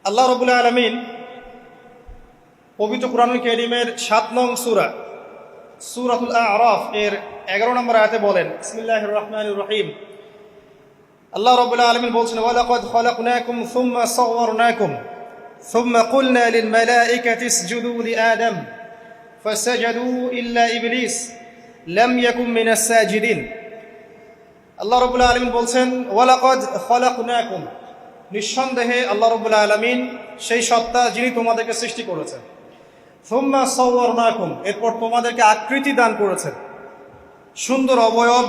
আল্লাহ রাব্বুল আলামিন পবিত্র কুরআনুল কারীমের ৭ নং সূরা সূরাতুল আ'রাফ এর ১১ নম্বর আয়াতে বলেন, বিসমিল্লাহির রহমানির রহিম। আল্লাহ রাব্বুল আলামিন বলছেন, ওয়ালাকাদ খালাকনাকুম সুম্মা সাওয়ারনাকুম সুম্মা কুলনা লিল মালাইকাতি ইসজুদু লিআদম ফাসাজাদু ইল্লা ইবলিস লাম ইয়াকুম মিনাস সাজিদিন। আল্লাহ রাব্বুল আলামিন বলছেন, ওয়ালাকাদ খালাকনাকুম, নিঃসন্দেহে আল্লাহ রাব্বুল আলামিন সেই সত্তা যিনি তোমাদেরকে সৃষ্টি করেছেন। সুম্মা সাওয়ারনাকুম, এরপর তোমাদেরকে আকৃতি দান করেছেন, সুন্দর অবয়ব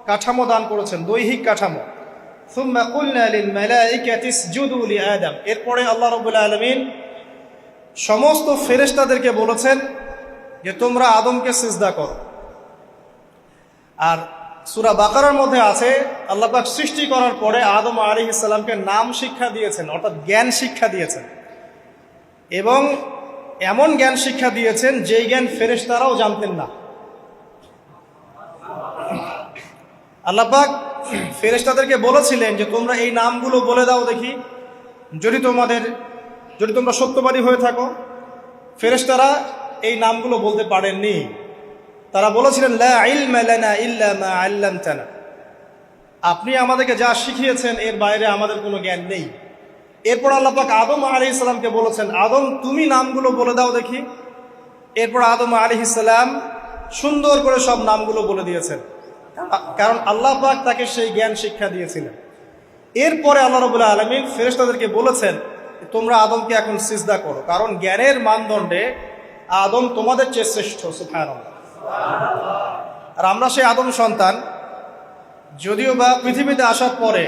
কাঠামো দান করেছেন, দৈহিক কাঠামো। সুম্মা কুলনা লিল মালাইকাতি ইসজুদু লিআদম, এরপরে আল্লাহ রাব্বুল আলামিন সমস্ত ফেরেশতাদেরকে বলেছেন যে তোমরা আদমকে সিজদা করো। আর সূরা বাকারার মধ্যে আছে, আল্লাহ পাক সৃষ্টি করার পরে আদম আলাইহিস সালামকে নাম শিক্ষা দিয়েছেন, অর্থাৎ জ্ঞান শিক্ষা দিয়েছেন, এবং এমন জ্ঞান শিক্ষা দিয়েছেন যেই জ্ঞান ফেরেশতারাও জানতেন না। আল্লাহ পাক ফেরেশতাদেরকে বলেছিলেন যে তোমরা এই নামগুলো বলে দাও দেখি, যদি তোমরা সত্যবাদী হয়ে থাকো। ফেরেশতারা এই নামগুলো বলতে পারেননি। তারা বলেছিলেন, লা ইলমা লানা ইল্লা মা আল্লামতানা, আপনি আমাদেরকে যা শিখিয়েছেন এর বাইরে আমাদের কোনো জ্ঞান নেই। এরপর আল্লাহ পাক আদম আলাইহিস সালামকে বলেছেন, আদম তুমি নামগুলো বলে দাও দেখি। এরপর আদম আলাইহিস সালাম সুন্দর করে সব নামগুলো বলে দিয়েছেন, কারণ আল্লাহ পাক তাকে সেই জ্ঞান শিক্ষা দিয়েছিলেন। এরপরে আল্লাহ রাব্বুল আলামিন ফেরেশতাদেরকে বলেছেন, তোমরা আদমকে এখন সিজদা করো, কারণ জ্ঞানের মানদণ্ডে আদম তোমাদের চেয়ে শ্রেষ্ঠ। সুবহানাল্লাহ। আর আমরা সেই আদম সন্তান, যদিও বা পৃথিবীতে আসার পরে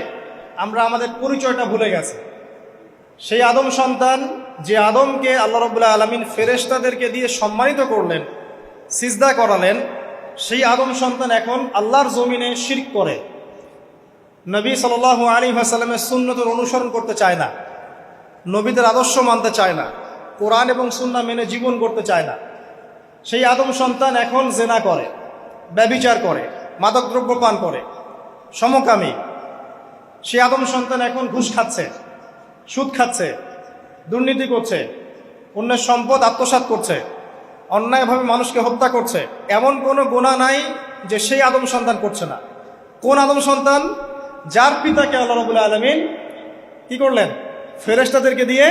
আমরা আমাদের পরিচয়টা ভুলে গেছি। সেই আদম সন্তান, যে আদমকে আল্লাহ রাব্বুল আলামিন ফেরেশতাদেরকে দিয়ে সম্মানিত করলেন, সিজদা করালেন, সেই আদম সন্তান এখন আল্লাহর জমিনে শিরক করে, নবী সাল্লাল্লাহু আলাইহি ওয়াসাল্লামের সুন্নতের অনুসরণ করতে চায় না, নবীদের আদর্শ মানতে চায় না, কোরআন এবং সুন্নাহ মেনে জীবন করতে চায় না। সেই আদম সন্তান এখন জেনা করে, ব্যভিচার করে, মাদকদ্রব্য পান করে, সমকামী। সেই আদম সন্তান এখন ঘুষ খাচ্ছে, সুদ খাচ্ছে, দুর্নীতি করছে, অন্যের সম্পদ আত্মসাৎ করছে, অন্যায়ভাবে মানুষকে হত্যা করছে। এমন কোনো গুনাহ নাই যে সেই আদম সন্তান করছে না। কোন আদম সন্তান? যার পিতাকে আল্লাহ রাব্বুল আলামিন কি করলেন? ফেরেশতাদেরকে দিয়ে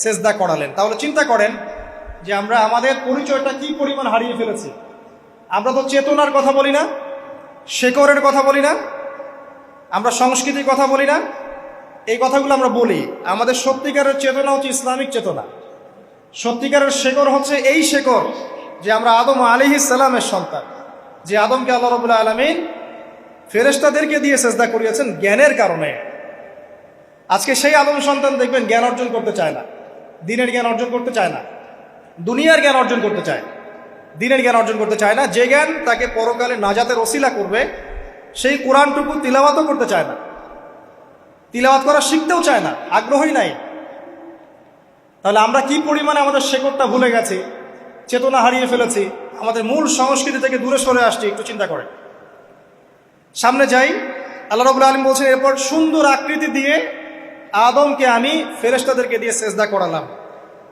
সেজদা করালেন। তাহলে চিন্তা করেন যে আমরা আমাদের পরিচয়টা কি পরিমাণ হারিয়ে ফেলেছি। আমরা তো চেতনার কথা বলি না, শেকড়ের কথা বলি না, আমরা সংস্কৃতির কথা বলি না। এই কথাগুলো আমরা বলি। আমাদের সত্যিকারের চেতনা হচ্ছে ইসলামিক চেতনা। সত্যিকারের শেকড় হচ্ছে এই শেকড় যে আমরা আদম আলাইহিস সালামের সন্তান, যে আদমকে আল্লাহ রাব্বুল আলামিন ফেরেশতাদেরকে দিয়ে সেজদা করিয়েছেন জ্ঞানের কারণে। আজকে সেই আদম সন্তান দেখবেন জ্ঞান অর্জন করতে চায় না, দ্বীনের জ্ঞান অর্জন করতে চায় না, দুনিয়ার জ্ঞান অর্জন করতে চায়, দ্বীনের জ্ঞান অর্জন করতে চায় না। যে জ্ঞান তাকে পরকালে নাজাতের ওসিলা করবে, সেই কোরআনটুকু তিলাওয়াতও করতে চায় না, তিলাওয়াত করা শিখতেও চায় না, আগ্রহই নাই। তাহলে আমরা কি পরিমাণে আমাদের শেকড়টা ভুলে গেছি, চেতনা হারিয়ে ফেলেছি, আমাদের মূল সংস্কৃতি থেকে দূরে সরে আসছি। একটু চিন্তা করে সামনে যাই। আল্লাহ রাব্বুল আলামিন বলছেন, এরপর সুন্দর আকৃতি দিয়ে আদমকে আমি ফেরেশতাদেরকে দিয়ে সেজদা করালাম।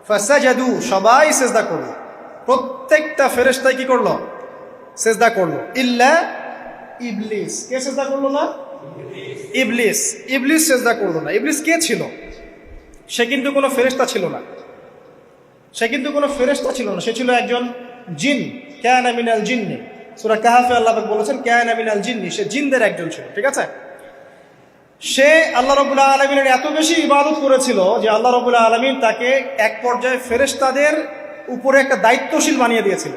ফাসাজাদু, সবাই সেজদা করলো, প্রত্যেকটা ফেরেশতাই কি করলো? সেজদা করলো। ইল্লা ইবলিস, কে সেজদা করলো না? ইবলিস। ইবলিস সেজদা করলো না। ইবলিস কে ছিল? সে কিন্তু কোনো ফেরেশতা ছিল না। সে ছিল একজন জিন। কানা মিনাল জিন্নি, সূরা কাহফে আল্লাহ পাক বলেছেন কানা মিনাল জিন্নি, সে জিনদের একজন ছিল। ঠিক আছে? সে আল্লাহ রাব্বুল আলামিনের এত বেশি ইবাদত করেছিল যে আল্লাহ রাব্বুল আলামিন তাকে এক পর্যায়ে ফেরেশতাদের উপরে একটা দায়িত্বশীল বানিয়ে দিয়েছিল।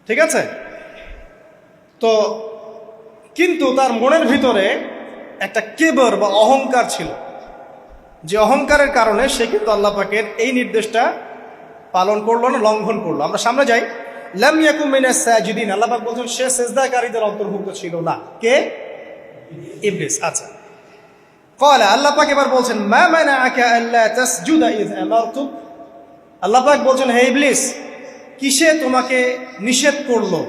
ঠিক আছে? তো কিন্তু তার মনের ভিতরে একটা কিবর বা অহংকার ছিল, যে অহংকারের কারণে সে কিন্তু আল্লাহ পাকের এই নির্দেশটা পালন করলো না, লঙ্ঘন করলো। আমরা সামনে যাই। লাম ইয়াকুম মিনাস সাজিদিন, আল্লাহ পাক বলছেন সে সিজদাকারীদের অন্তর্ভুক্ত ছিল না। কে? ইবলিস। আচ্ছা, ক্বালা, আল্লাহ পাক এবার বলছেন, মা মানাআকা আল্লা তাসজুদা ইয আমারতুক। আল্লাহ পাক বলছেন, হে ইবলিস, কিসে তোমাকে নিষেধ করলো,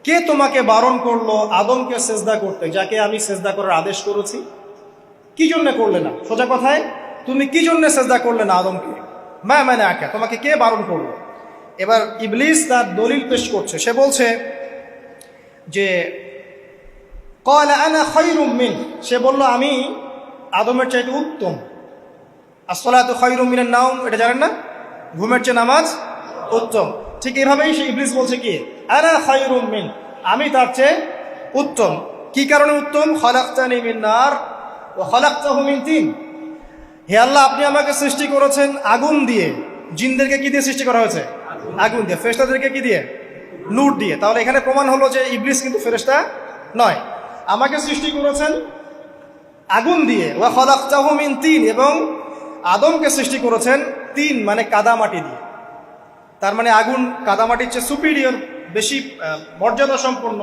কে তোমাকে বারণ করলো আদমকে সিজদা করতে, যাকে আমি সিজদা করার আদেশ করেছি? কি জন্য করলে না? সোজা কথায়, তুমি কি জন্য সেজদা করলে না আদমকে? মা মানে আঁকা, তোমাকে কে বারণ করলো? এবার ইবলিস তার দলিল পেশ করছে। সে বলছে যে ক্বালা আনা খায়রুম মিন, সে বলল আমি আদমের চাইতে উত্তম। আসসালাতু খায়রুম মিনান নাওম, এটা জানেন না? ঘুমের চেয়ে নামাজ উত্তম। ঠিক এইভাবেই সে ইবলিস বলছে কি আনা খায়রুম মিন, আমি তার চেয়ে উত্তম। কি কারণে উত্তম? খালাকতানি মিন নার ওয়া খালাকতাহু মিন তিন। হে আল্লাহ, আপনি আমাকে সৃষ্টি করেছেন আগুন দিয়ে, জিনদেরকে কি দিয়ে সৃষ্টি করা হয়েছে? আগুন দিয়ে। ফেরেশতাদেরকে কি দিয়ে? নূর দিয়ে। তাহলে এখানে প্রমাণ হলো যে ইবলিস কিন্তু ফেরেশতা নয়। আমাকে সৃষ্টি করেছেন আগুন দিয়ে, ওয়া খালাকতাহু মিন তিন, এবং আদমকে সৃষ্টি করেছেন তিন মানে কাদামাটি দিয়ে। তার মানে আগুন কাদামাটির চেয়ে সুপিরিয়র, বেশি মর্যাদা সম্পন্ন।